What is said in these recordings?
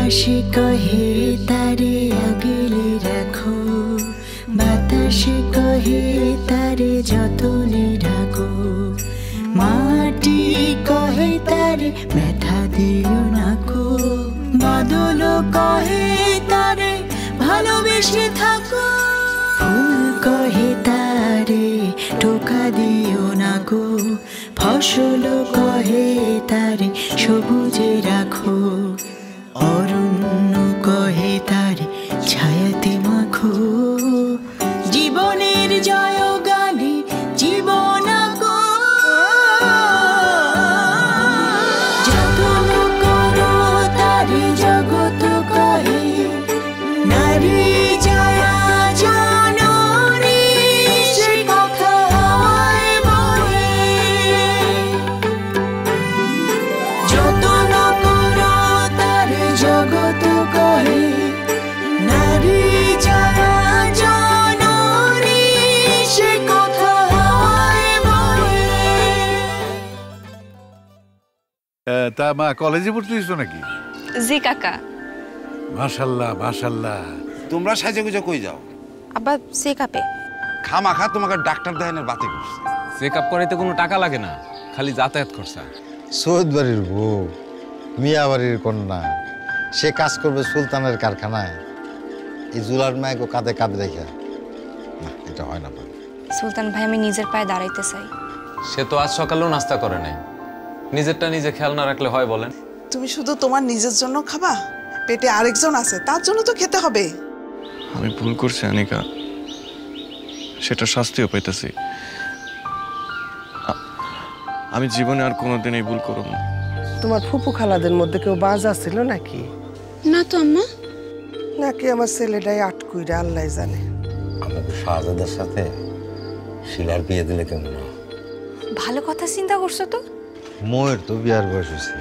আকাশে কহে তারে আগলে রাখো, বাতাসে কহে তারে যতনে ঢাকো, মাটি কহে তারে ব্যথা দিও নাকো, বাদল কহে তারে ভালোবেসে থাকো, ফুল কহে তারে টোকা দিও নাকো, ফসল কহে তারে সবুজে রাখো, অরণ্য কহে তারে ছায়াতে মাখো, জীবনের জয় গানে জীবন গো, যতন করো তারে জগৎ কহে, নারী জয়া জননী সে কথা হয় বহে, যতন করো তারে জগৎ কহে, নারী জয়া জননী সে কথা হয় বহে। তা মা কলেজে ভর্তি হয়েছো নাকি? জি কাকা। মাশাল্লাহ মাশাল্লাহ। তোমরা সাজে গুজে কই যাও? আব্বা চেকআপে। খামাখা তোমাকে ডাক্তার দেখানোর বাতি করছে। চেকআপ করাইতে কোনো টাকা লাগে না, খালি যাতায়াত খরচা। সৈয়দ বাড়ির বউ, মিয়া বাড়ির কন্যা, সে কাজ করবে সুলতানের কারখানায়, এই জুলার মায়কে কাঁধে কাঁধ রেখে, না এটা হয় না। সুলতান ভাই আমি নিজের পায়ে দাঁড়াইতে চাই। সে তো আজ সকালেও নাস্তা করে নাই। নিজেরটা নিজে খেয়াল না রাখলে হয় বলেন? তুমি শুধু তোমার নিজের জন্য খাবা? পেটে আরেকজন আছে, তার জন্য তো খেতে হবে। আমি ভুল করছি আনিকা, সেটা শাস্তিও পাইতেছি। আমি জীবনে আর কোনোদিন এই ভুল করব না। তোমার ফুপু খালাদের মধ্যে কেউ বাজা ছিল নাকি? না তো আম্মা। নাকি আমার ছেলেটাই আটকুইরা আল্লাহ জানে। আমাকে শাহজাদের সাথে শিলার বিয়ে দিলে কেমন? ভালো কথা চিন্তা করছো তো। মোয়ের তো বিয়ার বয়স হয়েছে,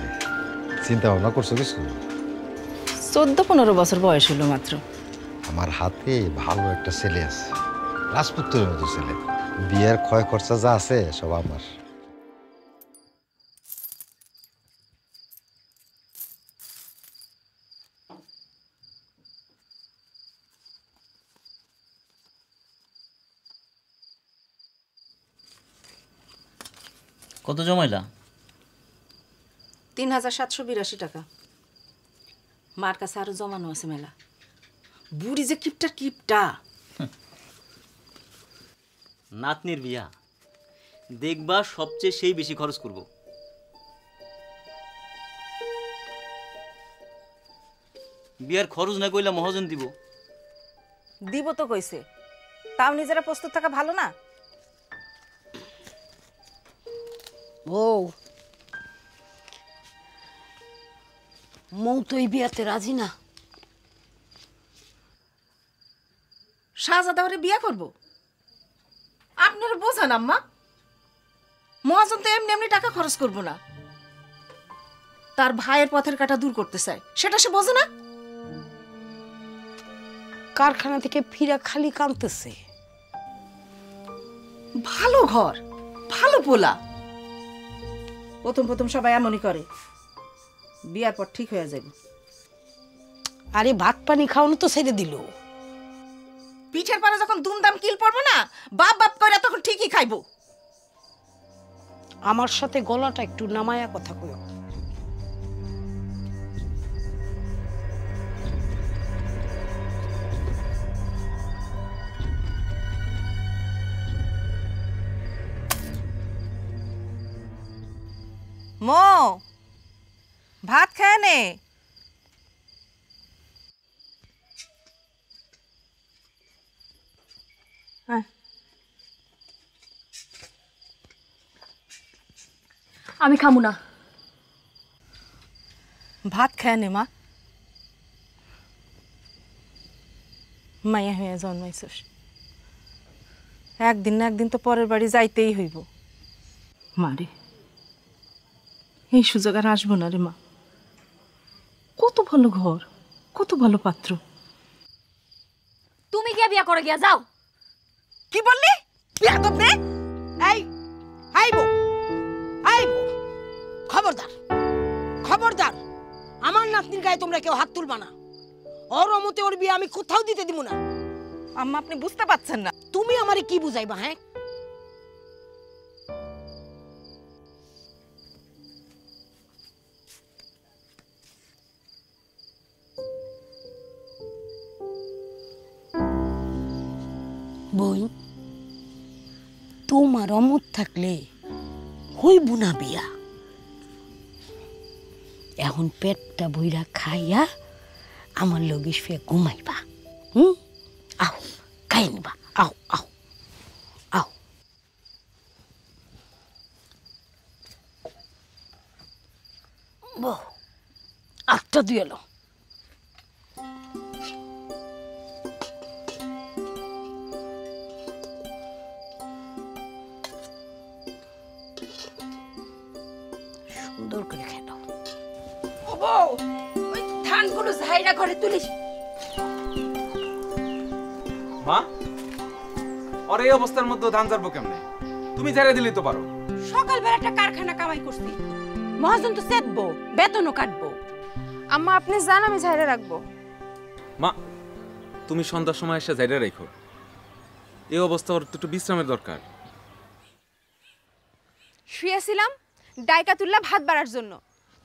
চিন্তা ভাবনা করছো কিছু? 14-15 বছর বয়স হলো মাত্র। আমার হাতে ভালো একটা ছেলে আছে, রাজপুত্রের মতো ছেলে। বিয়ের ক্ষয় খরচা যা আছে সব আমার। কত জমাইলা? 3782 টাকা। মার কাছে আরো জমানো আছে মেলা। বুড়ি যে কিপটা। নাতনির বিয়া দেখবা, সবচেয়ে সেই বেশি খরচ করব। বিয়ার খরচ না কইলা মহাজন দিব। দিব তো কইছে, তাও নিজেরা প্রস্তুত থাকা ভালো না? বউ, মৌ তো এই বিয়াতে রাজি না। শাহজাদা ওরে বিয়া করব? আপনারা বোঝান আম্মা, মহাজন তো এমনি এমনি টাকা খরচ করব না। তার ভাইয়ের পথের কাটা দূর করতে চায়, সেটা সে বোঝে না। কারখানা থেকে ফিরা খালি কাঁদতেছে। ভালো ঘর, ভালো পোলা। প্রথম সবাই এমনই করে, বিয়ার পর ঠিক হয়ে যাবে। আরে ভাত পানি খাওয়ানো তো ছেড়ে দিল। পিঠের পরে যখন দুমদাম কিল পড়বো না, বাপ বাপ করে তখন ঠিকই খাইবো। আমার সাথে গলাটা একটু নামায়া কথা কইও। মো, ভাত খায় নে। আমি খামু না। ভাত খায় নে মা। মাইয়া হইয়া জন্মাইছস, একদিন না একদিন তো পরের বাড়ি যাইতেই হইব। মারে, এই সুযোগ আর আসবো না রে মা। কত ভালো ঘর, কত ভালো পাত্র। তুমি গিয়া বিয়া করে গিয়া যাও। কি বললি? বেয়াদব নে। এই আইবো আইবো, খবরদার খবরদার, আমার নাতনির গায়ে তোমরা কেউ হাত তুলবা না। ওর মতে ওর বিয়ে আমি কোথাও দিতে দিব না। আম্মা আপনি বুঝতে পারছেন না। তুমি আমারে কি বুঝাইবা? হ্যাঁ, বই তোমার অমত থাকলে হইব না বিয়া। এখন পেটটা বইরা খাইয়া আমার লগে শুয়ে ঘুমাইবা। আও খাই নিবা, আও আও আও। বউ আটটা দিয়ে এলো। সুন্দর করে খেয়ে দাও। ওই ধানগুলো ঝাইরা ঘরে তুলিস। মা, আর এই অবস্থার মধ্যে ধান ঝাড়বো কেমনে? তুমি ঝাড়ে দিলেই তো পারো। সকালবেলা একটা কারখানা কামাই করছি, মহাজন তো চেতবো, বেতনও কাটবো। আম্মা আপনি জান আমি ঝাইরা রাখবো। মা, তুমি সন্ধ্যার সময় এসে ঝাড়ে রাখো। এই অবস্থা ওর তো একটু বিশ্রামের দরকার। শুয়েছিলাম ডাইকা তুললা ভাত বাড়ার জন্য,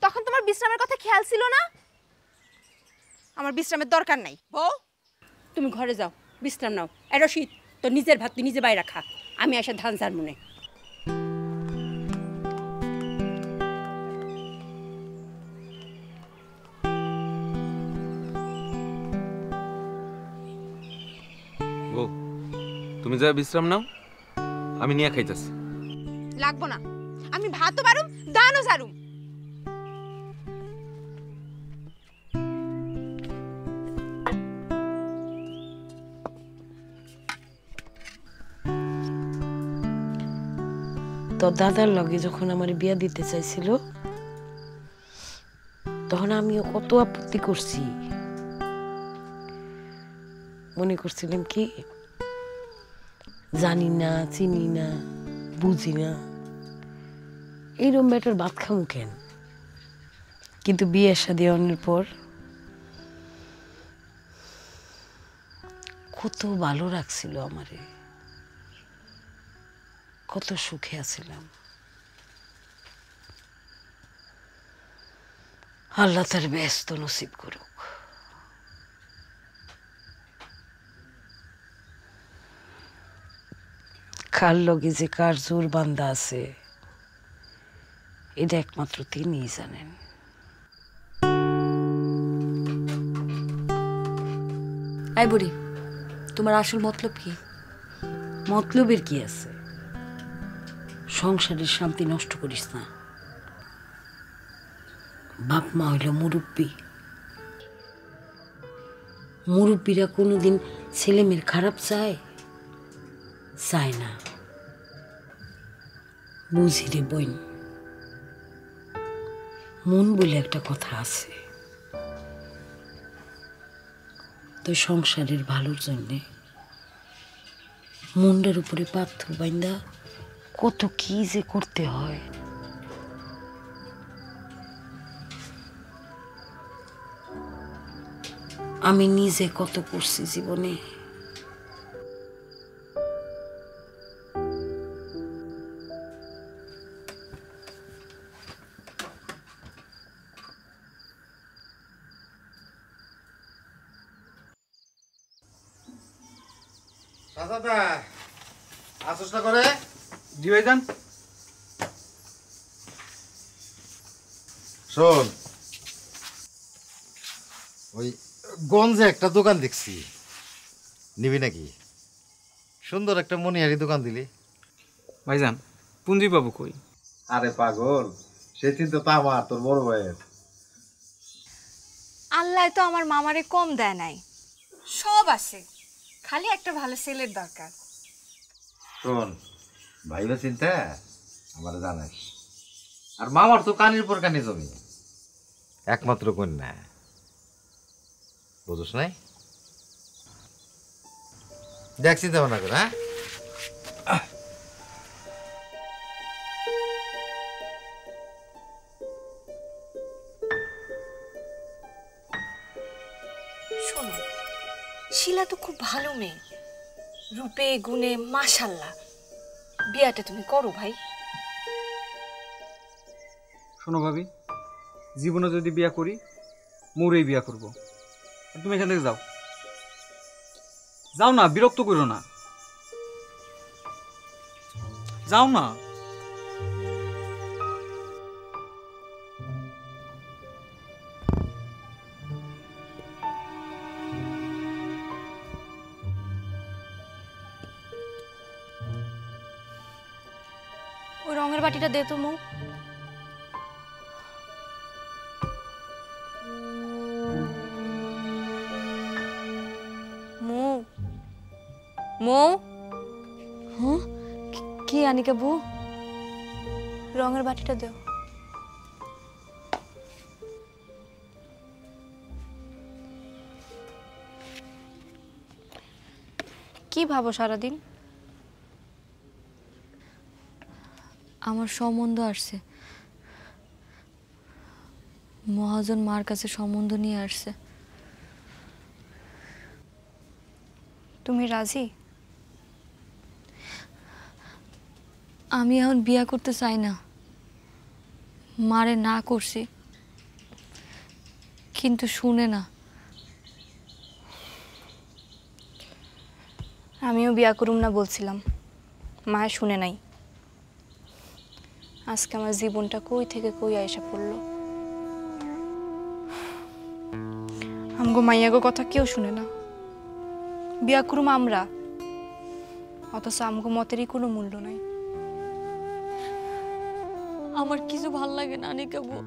তখন তোমার বিশ্রামের কথা খেয়াল ছিল না? আমার বিশ্রামের দরকার নাই। বউ তুমি ঘরে যাও, বিশ্রাম নাও। এর শীত তো নিজের ভাত তুই নিজে বাইরে খা, আমি আসে ধান ঝাড় মনে। ও, তুমি যা বিশ্রাম নাও, আমি নিয়ে খাইতেছি। লাগবো না, আমি ভাতও বাড়ুম দানও ঝাড়ুম। তোর দাদার লগে যখন আমার বিয়া দিতে চাইছিল তখন আমিও কত আপত্তি করছি। মনে করছিলাম কি জানি না, চিনি না, বুঝি না, এইরকম ব্যাটার ভাত খামু কেন। কিন্তু বিয়ে শাদী হওয়ার পর কত ভালো রাখছিল আমারে, কত সুখে আছিলাম। আল্লাহ তার ব্যস্ত নসিব করুক। কার লগে যে কার জোর বান্ধা আছে এটা একমাত্র তিনিই জানেন। এই বুড়ি, তোমার আসল মতলব কি? মতলবের কি আছে? সংসারের শান্তি নষ্ট করিস না। বাপ মা হইল মুরব্বী, মুরব্বীরা কোনোদিন ছেলে মেয়ের খারাপ চায় না। বুঝি রে বোন, মন বলে একটা কথা আছে। তো সংসারের ভালোর জন্যে মনটার উপরে পাথর বাইন্দা কত কি যে করতে হয়। আমি নিজে কত করছি জীবনে। করে জি ভাইজান। শোন, ওই গঞ্জে একটা দোকান দেখছি, নিবি নাকি? সুন্দর একটা মনিহারি দোকান দিলি। ভাইজান পুঞ্জি পাবো কই? আরে পাগল, সে চিন্তা তো আমার, তোর বড় ভাইয়ের। আল্লাহ তো আমার মামারে কম দেয় নাই, সব আছে, খালি একটা ভালো ছেলের দরকার। শোন, ভাইবা চিন্তা আমার জানাস। আর মামার তো কানির পর কানি জমি, একমাত্র কন্যা, বুঝছ নাই? দেখ চিন্তা ভাবনা করে। হ্যাঁ, তো খুব ভালো মেয়ে, রূপে গুণে মাশাল্লাহ। বিয়াটা তুমি করো ভাই। শোনো ভাবি, জীবনে যদি বিয়া করি মোরেই বিয়া করব। আর তুমি এখান থেকে যাও, যাও না, বিরক্ত করো না, যাও না। ওই রঙের বাটিটা দে তো মৌ। মৌ মৌ, হ্যাঁ কি আনিকা বউ? রঙের বাটিটা দেও। কি ভাবো সারাদিন? আমার সম্বন্ধ আসছে, মহাজন মার কাছে সম্বন্ধ নিয়ে আসছে। তুমি রাজি? আমি এখন বিয়া করতে চাই না, মারে না করছি, কিন্তু শুনে না। আমিও বিয়া করুম না বলছিলাম, মায়ে শুনে নাই। আজকে আমার জীবনটা কই থেকে কই আইসা পড়লো। আমগো মাইয়াগো কথা কেউ শুনে না। বিয়া করুম আমরা, অথচ আমগো মতেরই কোনো মূল্য নাই। আমার কিছু ভাল লাগে না আনিকা বউ।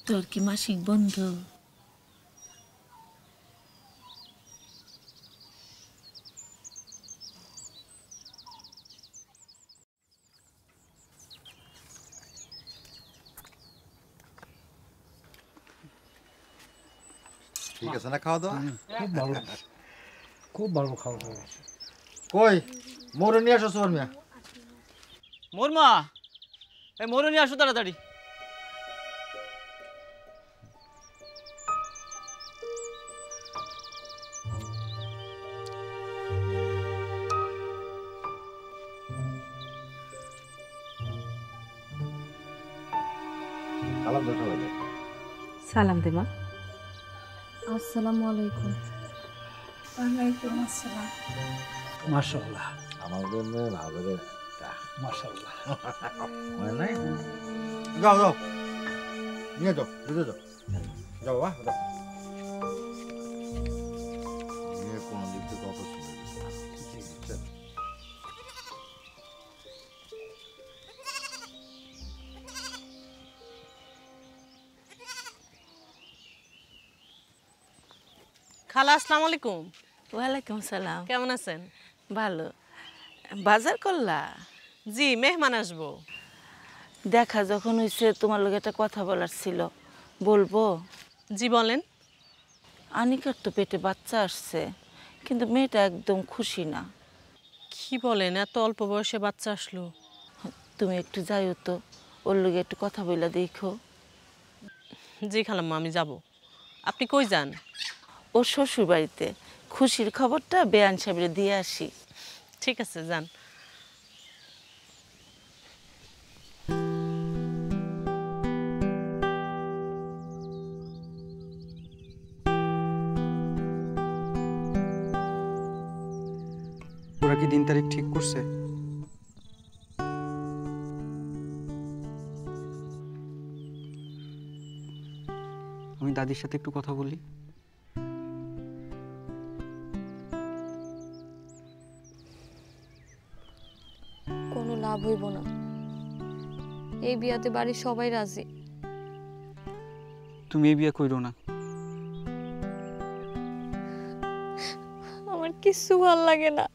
তোর কি মাসিক বন্ধ? ঠিক আছে না খাওয়া দাওয়া? খুব ভালো, খুব ভালো খাওয়া দাওয়া। কই মোরে নিয়ে আসো সোর মিয়া। মোর মা, এই মোরে নিয়ে আসো তাড়াতাড়ি। সালাম দে মা। আসসালামু আলাইকুম। ওয়ালাইকুম আসসালাম। মাশাআল্লাহ, আমার জন্য ভালো রে। মাশাআল্লাহ। মানে নাই? যাও যাও, নিয়ে যাও, বুঝে যাও, যাও বাবা যাও। নিয়ে কোনো দিক থেকে কত শুনে খালা আসসালামু আলাইকুম। ওয়ালাইকুম সালাম। কেমন আছেন? ভালো। বাজার করলা? জি, মেহমান আসবো। দেখা যখন হইছে তোমার লগে একটা কথা বলার ছিল, বলবো? জি বলেন। আনিকার তো পেটে বাচ্চা আসছে, কিন্তু মেয়েটা একদম খুশি না। কি বলেন, এত অল্প বয়সে বাচ্চা আসলো? তুমি একটু যাইও তো, ওর লগে একটু কথা বইলা দেখো। জি খালাম্মা, আমি যাব। আপনি কই যান? ওর শ্বশুর বাড়িতে খুশির খবরটা বেয়ান সাহেবরে দিয়ে আসি। ঠিক আছে, যান। ওরা কি দিন তারিখ ঠিক করছে? আমি দাদির সাথে একটু কথা বলি। কোনো লাভ হইব না, এই বিয়াতে বাড়ির সবাই রাজি। তুমি এই বিয়ে কইরো না। আমার কিছু ভাল লাগে না,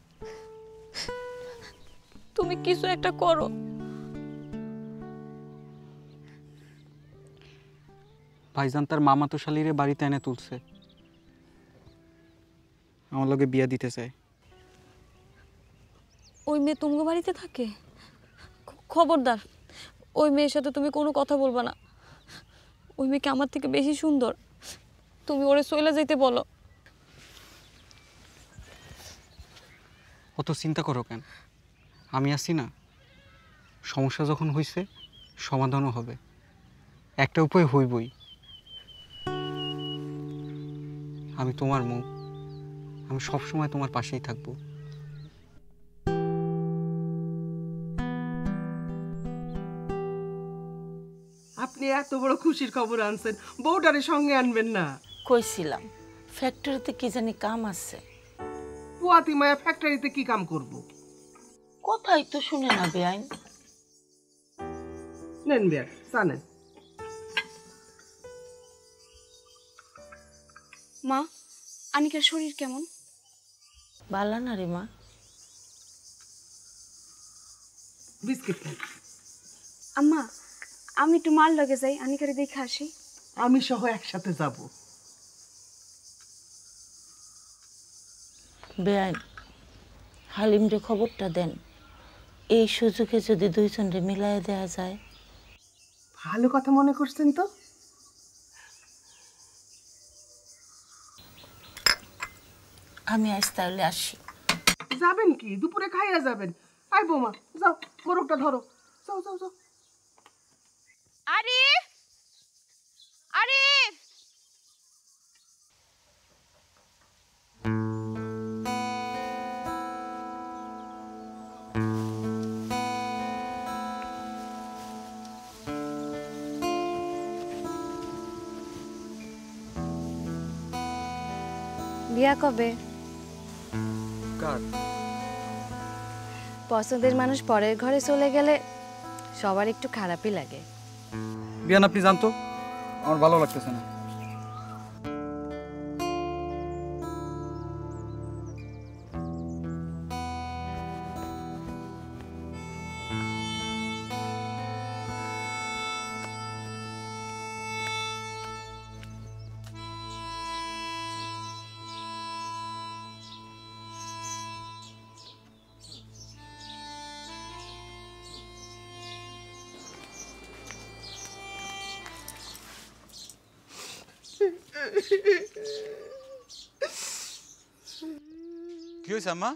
তুমি কিছু একটা করো। ভাইজান তার মামাতো শালিরে বাড়িতে এনে তুলছে, আমার লগে বিয়া দিতে চায়। ওই মেয়ে তোমার বাড়িতে থাকে? খবরদার, ওই মেয়ের সাথে তুমি কোনো কথা বলবা না। ওই মেয়েকে আমার থেকে বেশি সুন্দর, তুমি ওরে চলে যাইতে বলো। অত চিন্তা করো কেন? আমি আছি না। সমস্যা যখন হয়েছে সমাধানও হবে, একটা উপায় হইবই। আমি তোমার মুখ, আমি সবসময় তোমার পাশেই থাকবো। আপনি এত বড় খুশির খবর আনছেন, বউটারে সঙ্গে আনবেন না? কইছিলাম ফ্যাক্টরিতে কি জানি কাম আছে। পুয়াতি মায়া ফ্যাক্টরিতে কি কাম করব? কথাই তো শুনে না বেআইন। নেন বিয়ার জানেন। মা, আনিকার শরীর কেমন? ভালো না রে মা। বিস্কিট খাই। আম্মা, আমি একটু মাল লগে যাই, আনিকারে দেখে আসি। আমি সহ একসাথে যাব। বেআইন, হালিমরে খবরটা দেন। এই সুযোগে যদি দুইজনরে মিলাই দেয়া যায়। ভালো কথা মনে করছেন তো। আমি আজ তাহলে আসি। যাবেন কি? দুপুরে খাইয়া যাবেন। আই বৌমা, যাও মোরগটা ধরো। যাও যাও যাও। আরিফ, আরিফ, বিয়া কবে? কার? পছন্দের মানুষ পরের ঘরে চলে গেলে সবার একটু খারাপই লাগে। বিয়ান আপনি জানতো, আমার ভালো লাগতেছে না। কি হয়েছে আম্মা?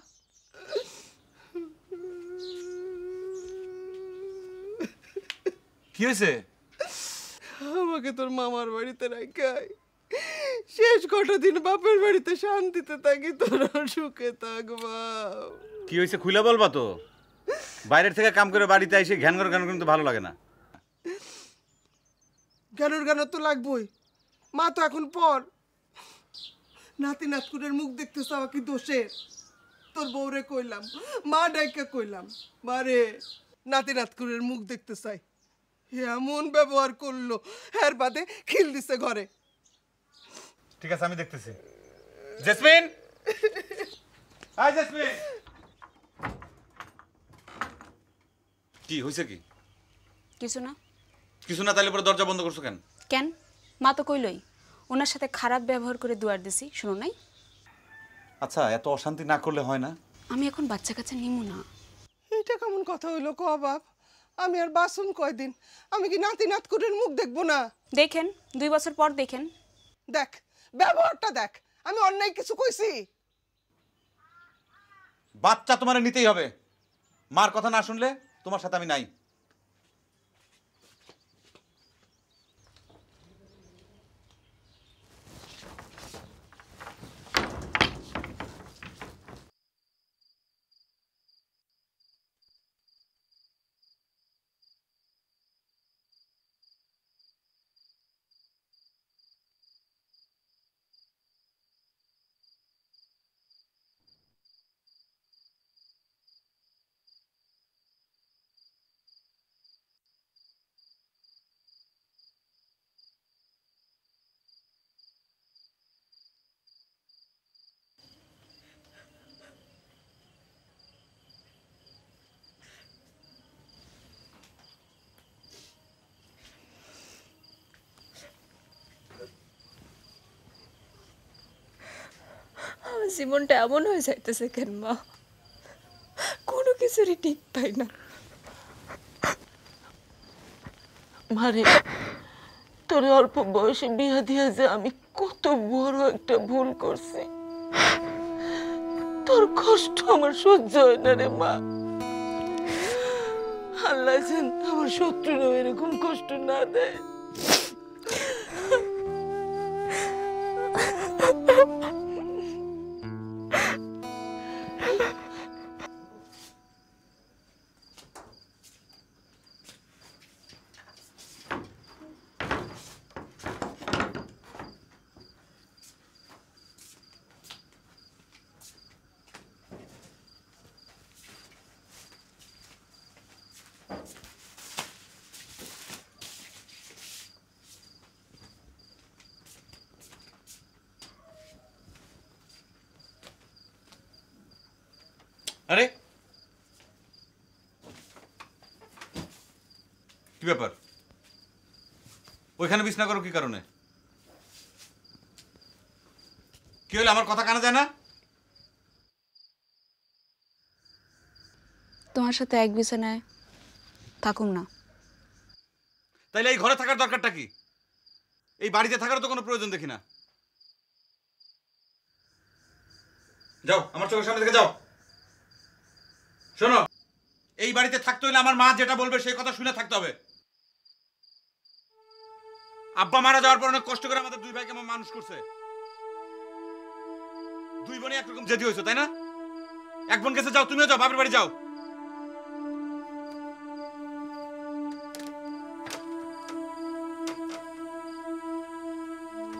কি হয়েছে? আমাকে তোর মামার বাড়িতে রাখাই, শেষ কটা দিন বাপের বাড়িতে শান্তিতে থাকি, তোরা সুখে থাকবা। কি হয়েছে খুলে বলবা তো? বাইরের থেকে কাম করে বাড়িতে এসে ঘ্যান করে কিন্তু ভালো লাগে না। গানোর তো লাগবই, মা তো এখন পর। নাতি নাতকুরের মুখ দেখতে চাওয়া কি দোষের? তোর বউরে কইলাম, মা ডাইকা কইলাম, মারে নাতি নাতকুরের মুখ দেখতে চাই। এমন ব্যবহার করলো, এর বাদে খিল দিছে ঘরে। ঠিক আছে, আমি দেখতেছি। জেসমিন, হাই জেসমিন। কি হয়েছে? কি কিছু না। কিছু না? তাহলে পরে দরজা বন্ধ করছো কেন? কেন? মা তো কইলই ওনার সাথে খারাপ ব্যবহার করে দুয়ার দিছি, শুনো নাই? আচ্ছা, এত অশান্তি না করলে হয় না? আমি এখন বাচ্চা কাচ্চা নিমু না। এইটা কেমন কথা হইলো ক বাপ? আমি আর বাসুম কয়দিন? আমি কি নাতি নাতকুরের মুখ দেখবো না? দেখেন, 2 বছর পর দেখেন। দেখ ব্যবহারটা দেখ। আমি অন্যায় কিছু কইছি? বাচ্চা তোমার নিতেই হবে। মার কথা না শুনলে তোমার সাথে আমি নাই। আমার জীবনটা এমন হয়ে যাইতেছে কেন মা? কোনো কিছুরই ঠিক পাই না। মারে, তোর অল্প বয়সে বিয়া দিয়া যে আমি কত বড় একটা ভুল করছি। তোর কষ্ট আমার সহ্য হয় না রে মা। আল্লাহ যেন আমার শত্রুরাও এরকম কষ্ট না দেয়। আরে কি ব্যাপার? ওইখানে বিছনা করো কি কারণে? কি হলো, আমার কথা কানে যায় না? তোমার সাথে এক বিছানায় থাকুম না। তাইলে এই ঘরে থাকার দরকারটা কি? এই বাড়িতে থাকার তো কোনো প্রয়োজন দেখি না। যাও, আমার চোখের সামনে থেকে যাও। শোনো, এই বাড়িতে থাকতে হইলে আমার মা যেটা বলবে সেই কথা শুনে থাকতে হবে। আব্বা মারা যাওয়ার পর অনেক কষ্ট করে আমাদের দুই ভাইকে আমার মানুষ করছে। দুই বোনই একরকম জেদি হয়েছে, তাই না? এক বোন গেছে, যাও, তুমিও যাও, বাপের বাড়ি যাও।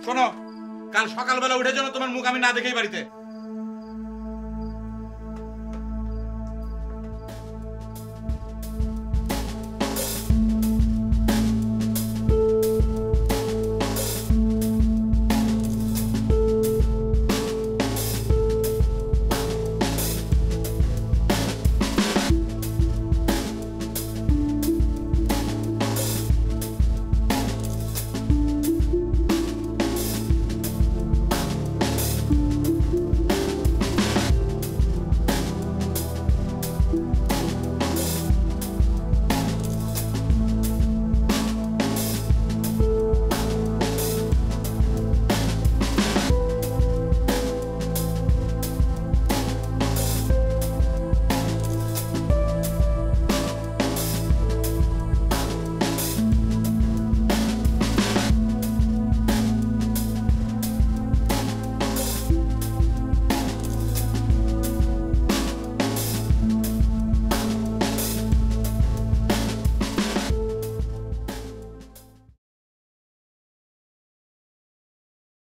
শোনো, কাল সকালবেলা উঠে যেন তোমার মুখ আমি না দেখেই বাড়িতে।